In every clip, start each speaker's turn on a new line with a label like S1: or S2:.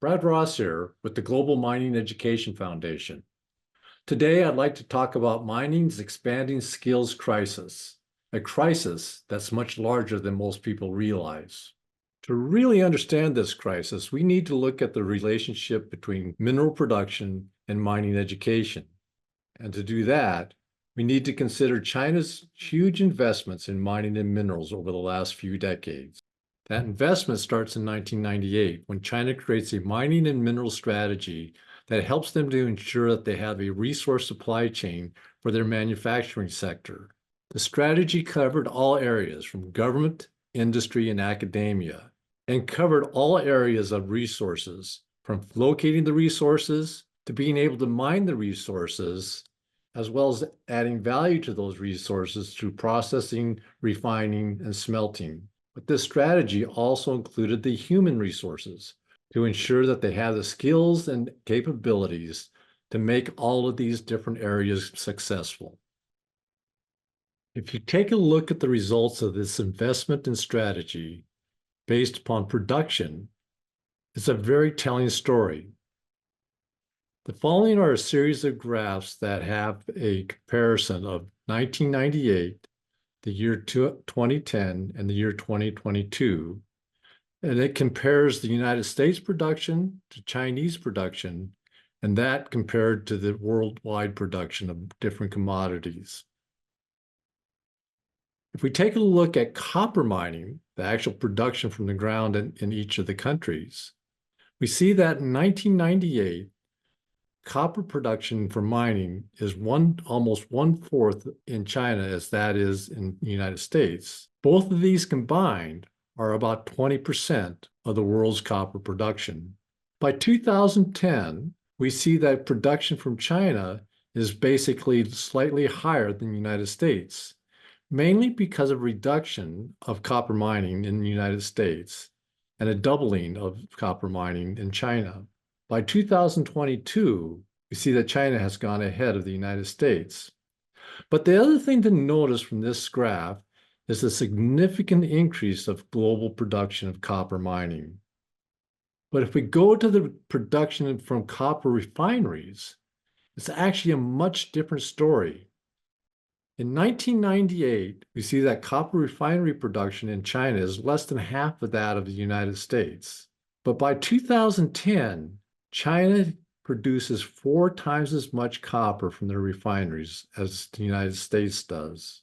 S1: Brad Ross here with the Global Mining Education Foundation. Today, I'd like to talk about mining's expanding skills crisis, a crisis that's much larger than most people realize. To really understand this crisis, we need to look at the relationship between mineral production and mining education. And to do that, we need to consider China's huge investments in mining and minerals over the last few decades. That investment starts in 1998 when China creates a mining and mineral strategy that helps them to ensure that they have a resource supply chain for their manufacturing sector. The strategy covered all areas from government, industry, and academia, and covered all areas of resources, from locating the resources to being able to mine the resources, as well as adding value to those resources through processing, refining, and smelting. But this strategy also included the human resources to ensure that they have the skills and capabilities to make all of these different areas successful. If you take a look at the results of this investment and strategy based upon production, it's a very telling story. The following are a series of graphs that have a comparison of 1998, the year 2010, and the year 2022. And it compares the United States production to Chinese production, and that compared to the worldwide production of different commodities. If we take a look at copper mining, the actual production from the ground in each of the countries, we see that in 1998, copper production for mining is almost 1/4 in China as that is in the United States. Both of these combined are about 20% of the world's copper production. By 2010, we see that production from China is basically slightly higher than the United States, mainly because of reduction of copper mining in the United States and a doubling of copper mining in China. By 2022, we see that China has gone ahead of the United States. But the other thing to notice from this graph is the significant increase of global production of copper mining. But if we go to the production from copper refineries, it's actually a much different story. In 1998, we see that copper refinery production in China is less than half of that of the United States. But by 2010, China produces 4 times as much copper from their refineries as the United States does.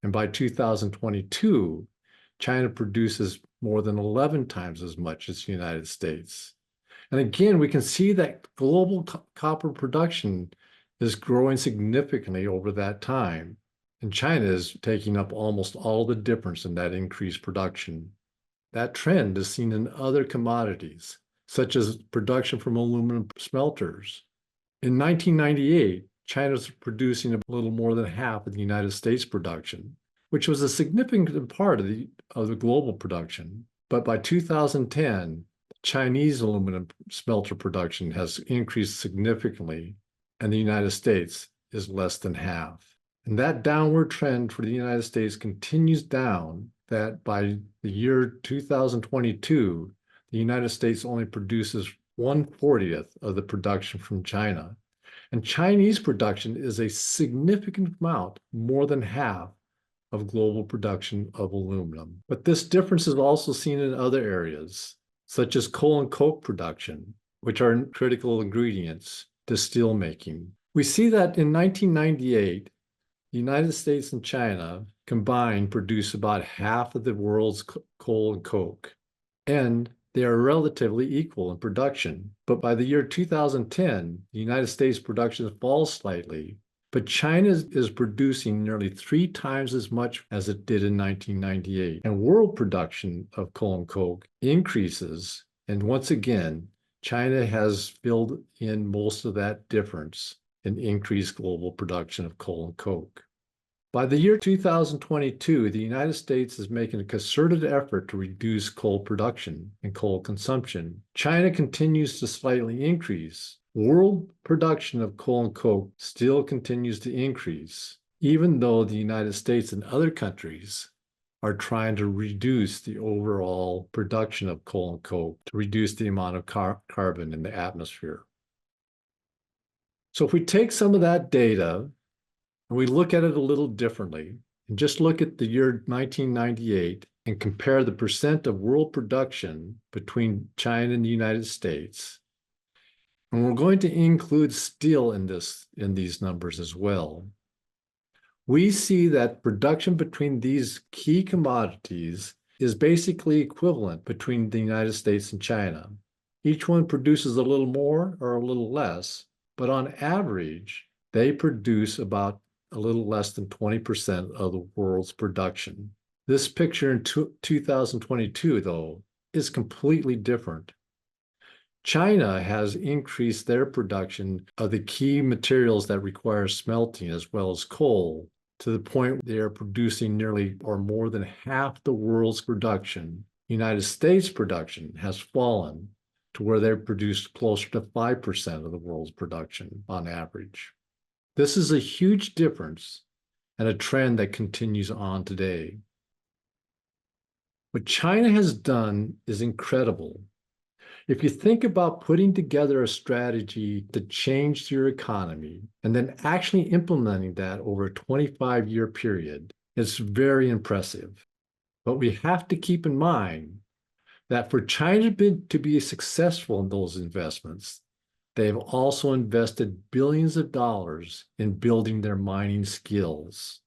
S1: And by 2022, China produces more than 11 times as much as the United States. And again, we can see that global copper production is growing significantly over that time. And China is taking up almost all the difference in that increased production. That trend is seen in other commodities, such as production from aluminum smelters. In 1998, China's producing a little more than half of the United States production, which was a significant part of the global production. But by 2010, Chinese aluminum smelter production has increased significantly, and the United States is less than half. And that downward trend for the United States continues down, that by the year 2022, the United States only produces 1/40th of the production from China. And Chinese production is a significant amount, more than half of global production of aluminum. But this difference is also seen in other areas, such as coal and coke production, which are critical ingredients to steel making. We see that in 1998, the United States and China combined produce about half of the world's coal and coke, and they are relatively equal in production. But by the year 2010, the United States production falls slightly, but China is producing nearly 3 times as much as it did in 1998. And world production of coal and coke increases. And once again, China has filled in most of that difference in increased global production of coal and coke. By the year 2022, the United States is making a concerted effort to reduce coal production and coal consumption. China continues to slightly increase. World production of coal and coke still continues to increase, even though the United States and other countries are trying to reduce the overall production of coal and coke to reduce the amount of carbon in the atmosphere. So if we take some of that data and we look at it a little differently, and just look at the year 1998 and compare the percent of world production between China and the United States, and we're going to include steel in these numbers as well, we see that production between these key commodities is basically equivalent between the United States and China. Each one produces a little more or a little less, but on average, they produce about a little less than 20% of the world's production. This picture in 2022, though, is completely different. China has increased their production of the key materials that require smelting as well as coal to the point they are producing nearly or more than half the world's production. United States production has fallen to where they produce closer to 5% of the world's production on average. This is a huge difference and a trend that continues on today. What China has done is incredible. If you think about putting together a strategy to change your economy and then actually implementing that over a 25-year period, it's very impressive. But we have to keep in mind that for China to be successful in those investments, they've also invested billions of dollars in building their mining skills.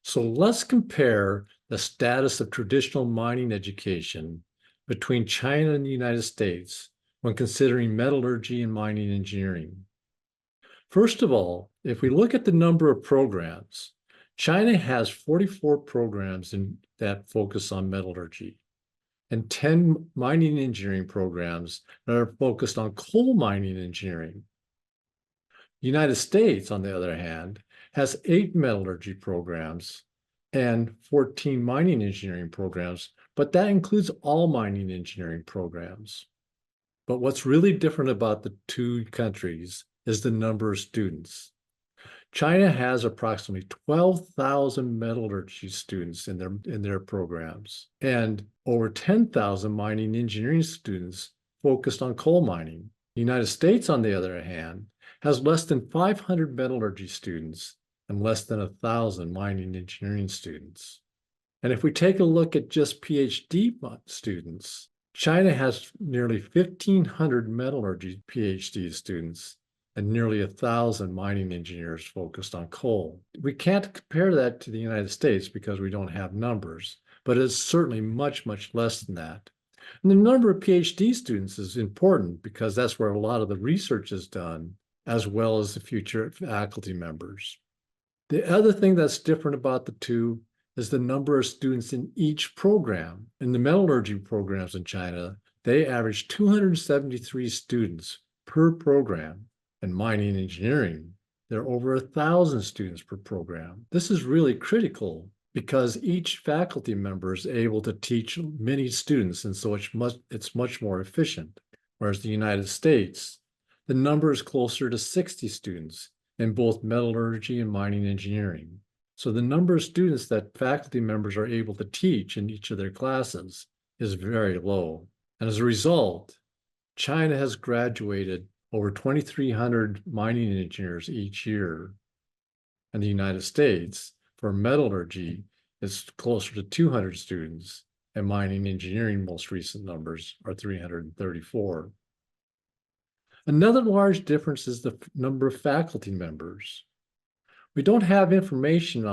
S1: So let's compare the status of traditional mining education between China and the United States when considering metallurgy and mining engineering. First of all, if we look at the number of programs, China has 44 programs that focus on metallurgy and 10 mining engineering programs that are focused on coal mining engineering. The United States, on the other hand, has 8 metallurgy programs and 14 mining engineering programs, but that includes all mining engineering programs. But what's really different about the two countries is the number of students. China has approximately 12,000 metallurgy students in their programs and over 10,000 mining engineering students focused on coal mining. The United States, on the other hand, has less than 500 metallurgy students and less than 1,000 mining engineering students. And if we take a look at just PhD students, China has nearly 1,500 metallurgy PhD students and nearly 1,000 mining engineers focused on coal. We can't compare that to the United States because we don't have numbers, but it's certainly much, much less than that. And the number of PhD students is important because that's where a lot of the research is done, as well as the future faculty members. The other thing that's different about the two is the number of students in each program. In the metallurgy programs in China, they average 273 students per program. In mining engineering, there are over 1,000 students per program. This is really critical because each faculty member is able to teach many students, and so it's much more efficient. Whereas the United States, the number is closer to 60 students in both metallurgy and mining engineering. So the number of students that faculty members are able to teach in each of their classes is very low. And as a result, China has graduated over 2,300 mining engineers each year. And the United States, for metallurgy, is closer to 200 students, and mining engineering most recent numbers are 334. Another large difference is the number of faculty members. We don't have information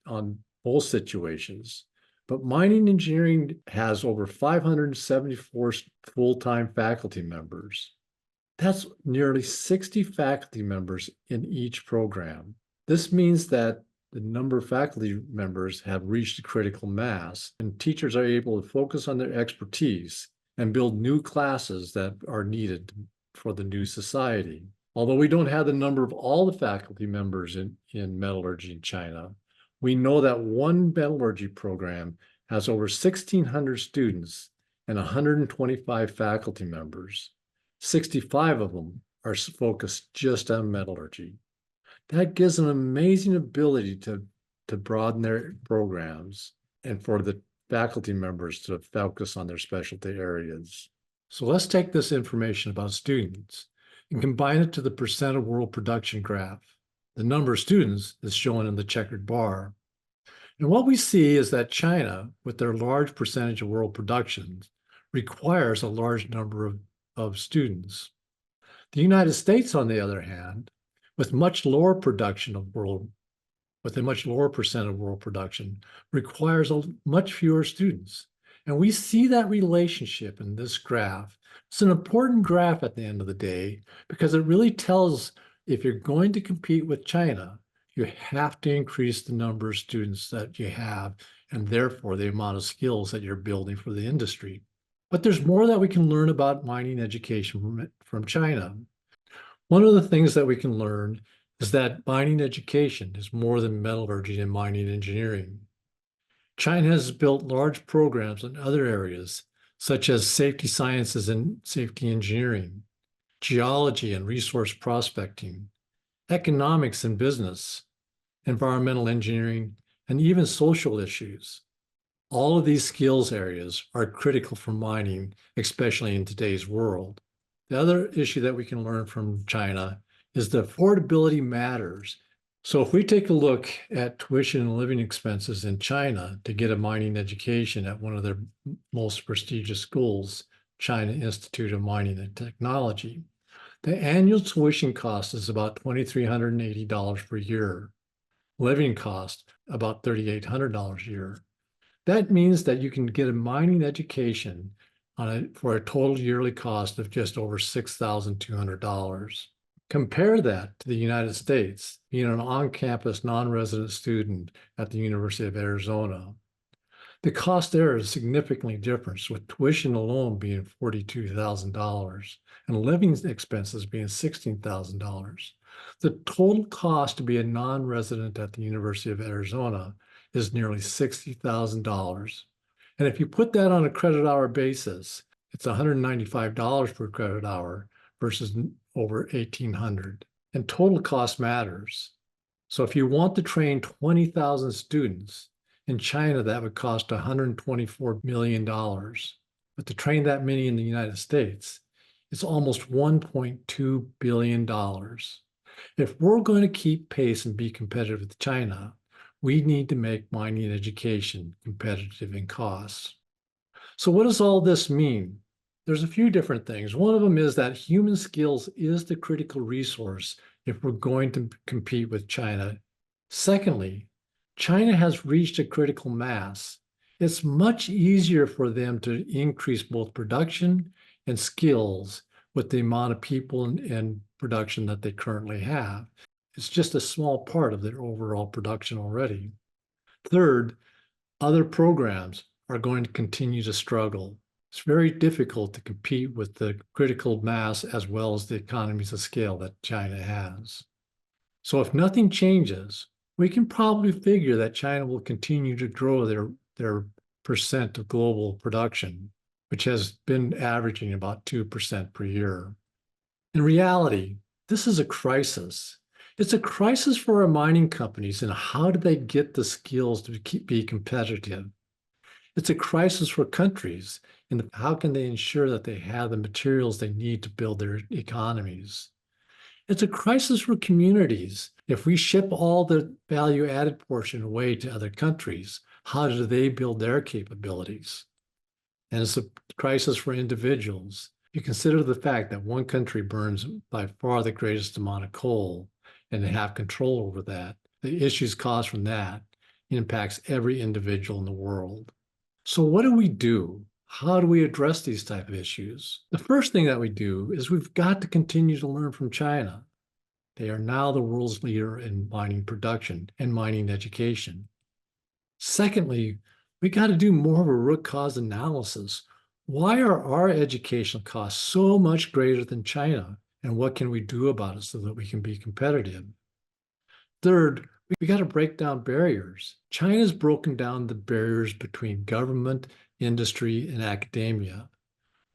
S1: on both situations, but mining engineering has over 574 full-time faculty members. That's nearly 60 faculty members in each program. This means that the number of faculty members have reached a critical mass, and teachers are able to focus on their expertise and build new classes that are needed for the new society. Although we don't have the number of all the faculty members in metallurgy in China, we know that one metallurgy program has over 1,600 students and 125 faculty members. 65 of them are focused just on metallurgy. That gives an amazing ability to broaden their programs and for the faculty members to focus on their specialty areas. So let's take this information about students and combine it to the percent of world production graph. The number of students is shown in the checkered bar. And what we see is that China, with their large percentage of world production, requires a large number of students. The United States, on the other hand, with much lower production of world, with a much lower percent of world production, requires much fewer students. And we see that relationship in this graph. It's an important graph at the end of the day because it really tells if you're going to compete with China, you have to increase the number of students that you have and therefore the amount of skills that you're building for the industry. But there's more that we can learn about mining education from China. One of the things that we can learn is that mining education is more than metallurgy and mining engineering. China has built large programs in other areas, such as safety sciences and safety engineering, geology and resource prospecting, economics and business, environmental engineering, and even social issues. All of these skills areas are critical for mining, especially in today's world. The other issue that we can learn from China is that affordability matters. So if we take a look at tuition and living expenses in China to get a mining education at one of their most prestigious schools, China Institute of Mining and Technology, the annual tuition cost is about $2,380 per year. Living cost about $3,800 a year. That means that you can get a mining education for a total yearly cost of just over $6,200. Compare that to the United States, being an on-campus non-resident student at the University of Arizona. The cost there is significantly different, with tuition alone being $42,000 and living expenses being $16,000. The total cost to be a non-resident at the University of Arizona is nearly $60,000. And if you put that on a credit hour basis, it's $195 per credit hour versus over $1,800. And total cost matters. So if you want to train 20,000 students, in China, that would cost $124 million. But to train that many in the United States, it's almost $1.2 billion. If we're going to keep pace and be competitive with China, we need to make mining education competitive in costs. So what does all this mean? There's a few different things. One of them is that human skills is the critical resource if we're going to compete with China. Secondly, China has reached a critical mass. It's much easier for them to increase both production and skills with the amount of people and production that they currently have. It's just a small part of their overall production already. Third, other programs are going to continue to struggle. It's very difficult to compete with the critical mass as well as the economies of scale that China has. So if nothing changes, we can probably figure that China will continue to grow their percent of global production, which has been averaging about 2% per year. In reality, this is a crisis. It's a crisis for our mining companies and how do they get the skills to be competitive? It's a crisis for countries and how can they ensure that they have the materials they need to build their economies? It's a crisis for communities. If we ship all the value added portion away to other countries, how do they build their capabilities? And it's a crisis for individuals. You consider the fact that one country burns by far the greatest amount of coal and they have control over that. The issues caused from that impacts every individual in the world. So what do we do? How do we address these type of issues? The first thing that we do is we've got to continue to learn from China. They are now the world's leader in mining production and mining education. Secondly, we got to do more of a root cause analysis. Why are our educational costs so much greater than China? And what can we do about it so that we can be competitive? Third, we got to break down barriers. China's broken down the barriers between government, industry, and academia.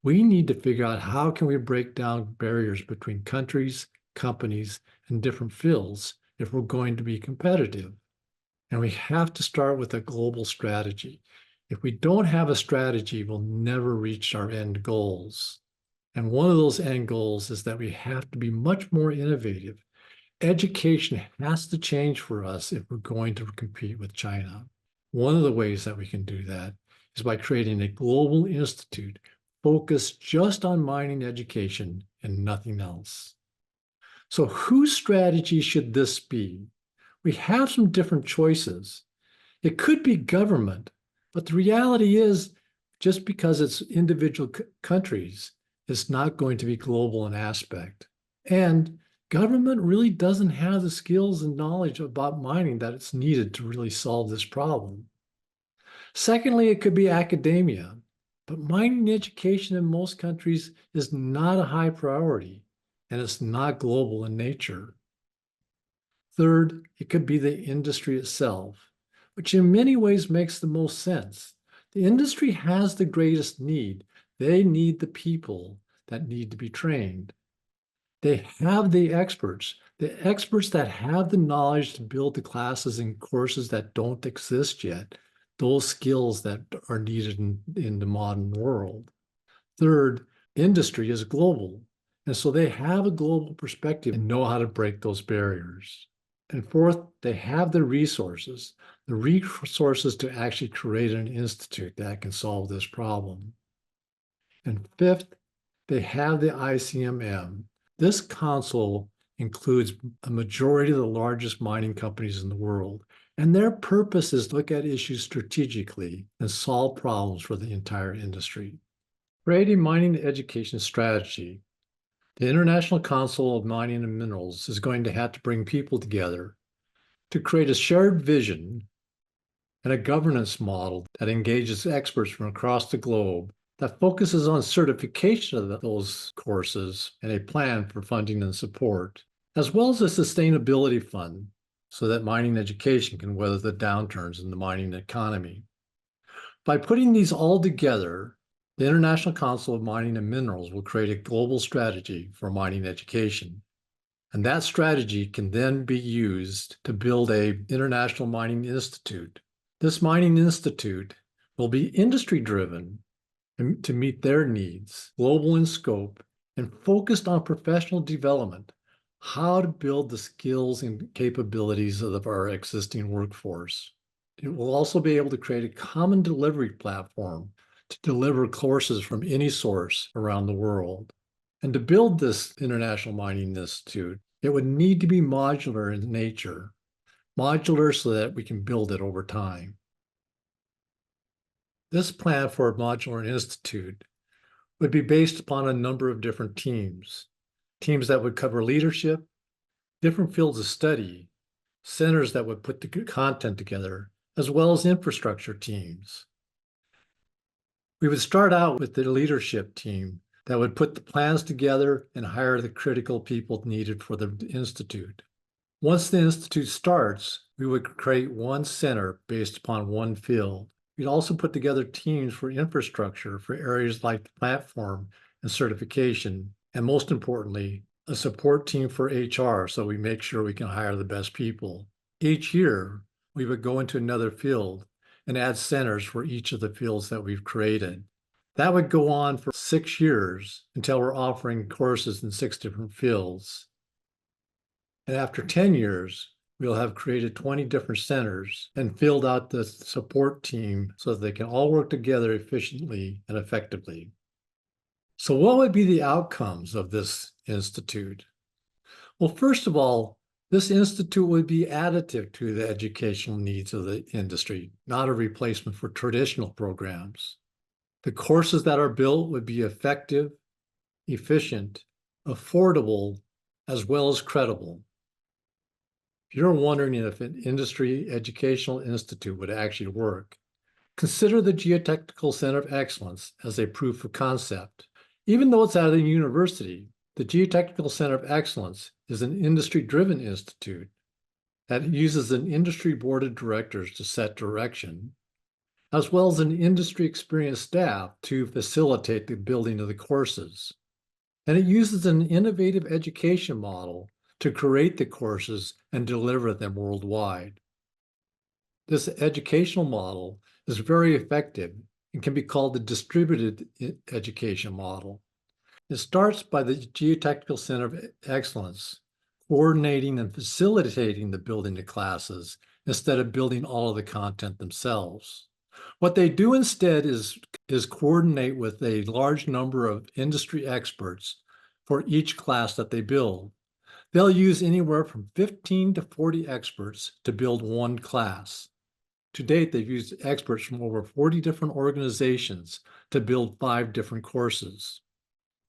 S1: We need to figure out how can we break down barriers between countries, companies, and different fields if we're going to be competitive. And we have to start with a global strategy. If we don't have a strategy, we'll never reach our end goals. And one of those end goals is that we have to be much more innovative. Education has to change for us if we're going to compete with China. One of the ways that we can do that is by creating a global institute focused just on mining education and nothing else. So whose strategy should this be? We have some different choices. It could be government, but the reality is just because it's individual countries, it's not going to be global in aspect. And government really doesn't have the skills and knowledge about mining that it's needed to really solve this problem. Secondly, it could be academia, but mining education in most countries is not a high priority, and it's not global in nature. Third, it could be the industry itself, which in many ways makes the most sense. The industry has the greatest need. They need the people that need to be trained. They have the experts that have the knowledge to build the classes and courses that don't exist yet, those skills that are needed in the modern world. Third, industry is global. And so they have a global perspective and know how to break those barriers. And fourth, they have the resources to actually create an institute that can solve this problem. And fifth, they have the ICMM. This council includes a majority of the largest mining companies in the world, and their purpose is to look at issues strategically and solve problems for the entire industry. Creating mining education strategy. The International Council of Mining and Minerals is going to have to bring people together to create a shared vision and a governance model that engages experts from across the globe, that focuses on certification of those courses and a plan for funding and support, as well as a sustainability fund so that mining education can weather the downturns in the mining economy. By putting these all together, the International Council of Mining and Minerals will create a global strategy for mining education. And that strategy can then be used to build an international mining institute. This mining institute will be industry-driven to meet their needs, global in scope, and focused on professional development, how to build the skills and capabilities of our existing workforce. It will also be able to create a common delivery platform to deliver courses from any source around the world. And to build this International Mining Institute, it would need to be modular in nature, modular so that we can build it over time. This plan for a modular institute would be based upon a number of different teams that would cover leadership, different fields of study, centers that would put the content together, as well as infrastructure teams. We would start out with the leadership team that would put the plans together and hire the critical people needed for the institute. Once the institute starts, we would create one center based upon one field. We'd also put together teams for infrastructure for areas like the platform and certification, and most importantly, a support team for HR so we make sure we can hire the best people. Each year, we would go into another field and add centers for each of the fields that we've created. That would go on for 6 years until we're offering courses in 6 different fields. And after 10 years, we'll have created 20 different centers and filled out the support team so that they can all work together efficiently and effectively. So what would be the outcomes of this institute? Well, first of all, this institute would be additive to the educational needs of the industry, not a replacement for traditional programs. The courses that are built would be effective, efficient, affordable, as well as credible. If you're wondering if an industry educational institute would actually work, consider the Geotechnical Center of Excellence as a proof of concept. Even though it's at a university, the Geotechnical Center of Excellence is an industry-driven institute that uses an industry board of directors to set direction, as well as an industry-experienced staff to facilitate the building of the courses. And it uses an innovative education model to create the courses and deliver them worldwide. This educational model is very effective and can be called the distributed education model. It starts by the Geotechnical Center of Excellence, coordinating and facilitating the building of classes instead of building all of the content themselves. What they do instead is coordinate with a large number of industry experts for each class that they build. They'll use anywhere from 15 to 40 experts to build one class. To date, they've used experts from over 40 different organizations to build 5 different courses.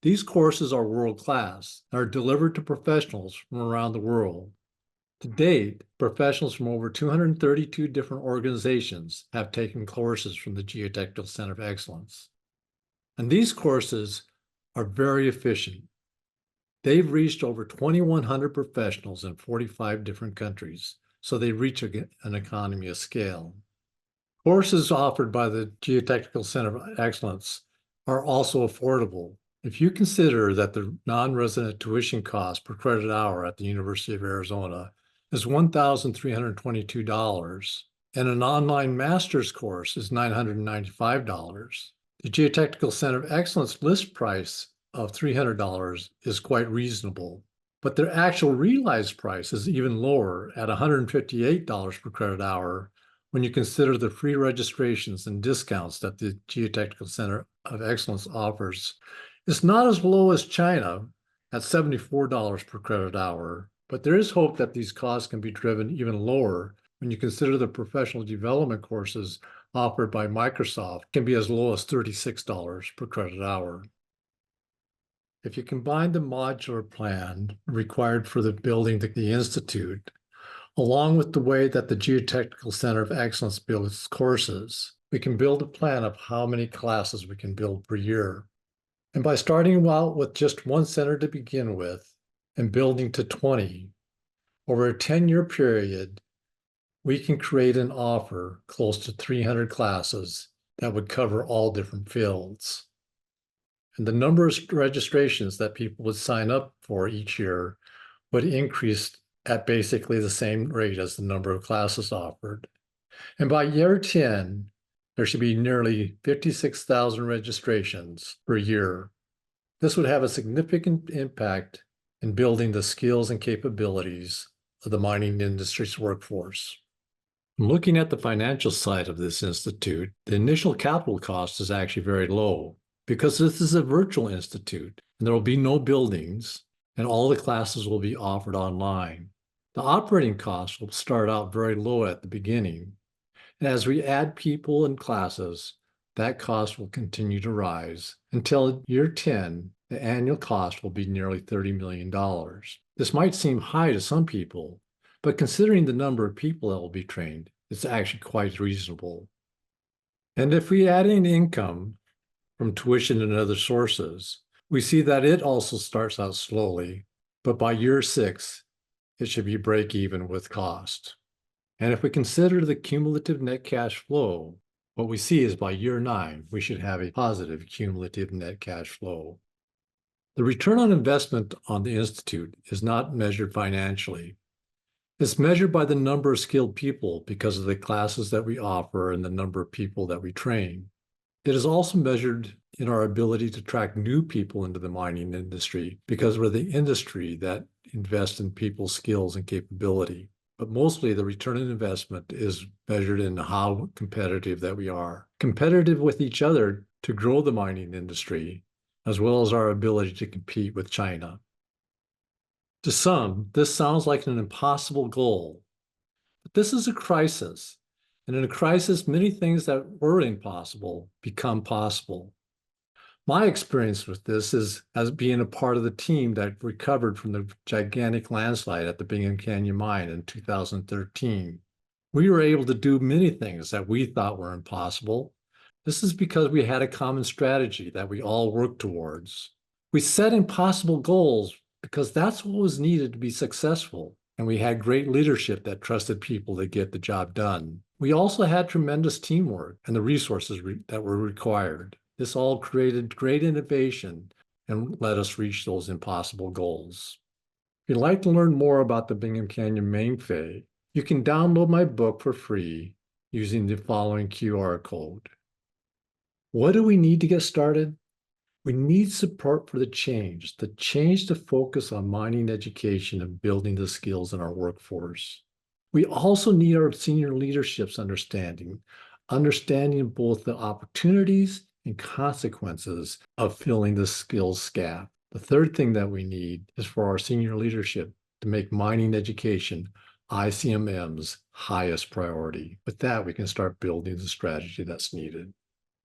S1: These courses are world-class and are delivered to professionals from around the world. To date, professionals from over 232 different organizations have taken courses from the Geotechnical Center of Excellence. And these courses are very efficient. They've reached over 2,100 professionals in 45 different countries, so they reach an economy of scale. Courses offered by the Geotechnical Center of Excellence are also affordable. If you consider that the non-resident tuition cost per credit hour at the University of Arizona is $1,322, and an online master's course is $995, the Geotechnical Center of Excellence list price of $300 is quite reasonable, but their actual realized price is even lower at $158 per credit hour when you consider the free registrations and discounts that the Geotechnical Center of Excellence offers. It's not as low as China at $74 per credit hour, but there is hope that these costs can be driven even lower when you consider the professional development courses offered by Microsoft can be as low as $36 per credit hour. If you combine the modular plan required for the building the institute, along with the way that the Geotechnical Center of Excellence builds courses, we can build a plan of how many classes we can build per year. And by starting out with just one center to begin with and building to 20, over a 10-year period, we can create and offer close to 300 classes that would cover all different fields. And the number of registrations that people would sign up for each year would increase at basically the same rate as the number of classes offered. And by year 10, there should be nearly 56,000 registrations per year. This would have a significant impact in building the skills and capabilities of the mining industry's workforce. Looking at the financial side of this institute, the initial capital cost is actually very low because this is a virtual institute and there will be no buildings and all the classes will be offered online. The operating costs will start out very low at the beginning. And as we add people and classes, that cost will continue to rise until year 10, the annual cost will be nearly $30 million. This might seem high to some people, but considering the number of people that will be trained, it's actually quite reasonable. And if we add in income from tuition and other sources, we see that it also starts out slowly, but by year 6, it should be break even with cost. And if we consider the cumulative net cash flow, what we see is by year 9, we should have a positive cumulative net cash flow. The return on investment on the Institute is not measured financially. It's measured by the number of skilled people because of the classes that we offer and the number of people that we train. It is also measured in our ability to attract new people into the mining industry because we're the industry that invests in people's skills and capability. But mostly the return on investment is measured in how competitive that we are. Competitive with each other to grow the mining industry, as well as our ability to compete with China. To some, this sounds like an impossible goal, but this is a crisis. And in a crisis, many things that were impossible become possible. My experience with this is as being a part of the team that recovered from the gigantic landslide at the Bingham Canyon mine in 2013. We were able to do many things that we thought were impossible. This is because we had a common strategy that we all worked towards. We set impossible goals because that's what was needed to be successful. And we had great leadership that trusted people to get the job done. We also had tremendous teamwork and the resources that were required. This all created great innovation and let us reach those impossible goals. If you'd like to learn more about the Bingham Canyon Mainfay, you can download my book for free using the following QR code. What do we need to get started? We need support for the change to focus on mining education and building the skills in our workforce. We also need our senior leadership's understanding both the opportunities and consequences of filling the skills gap. The third thing that we need is for our senior leadership to make mining education ICMM's highest priority. With that, we can start building the strategy that's needed.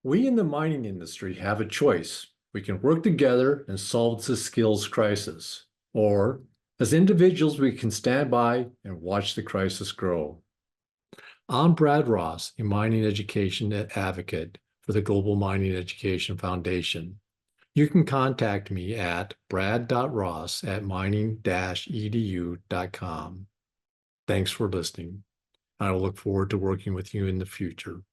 S1: We in the mining industry have a choice. We can work together and solve the skills crisis, or as individuals, we can stand by and watch the crisis grow. I'm Brad Ross, a mining education advocate for the Global Mining Education Foundation. You can contact me at brad.ross@mining-edu.com. Thanks for listening. I will look forward to working with you in the future.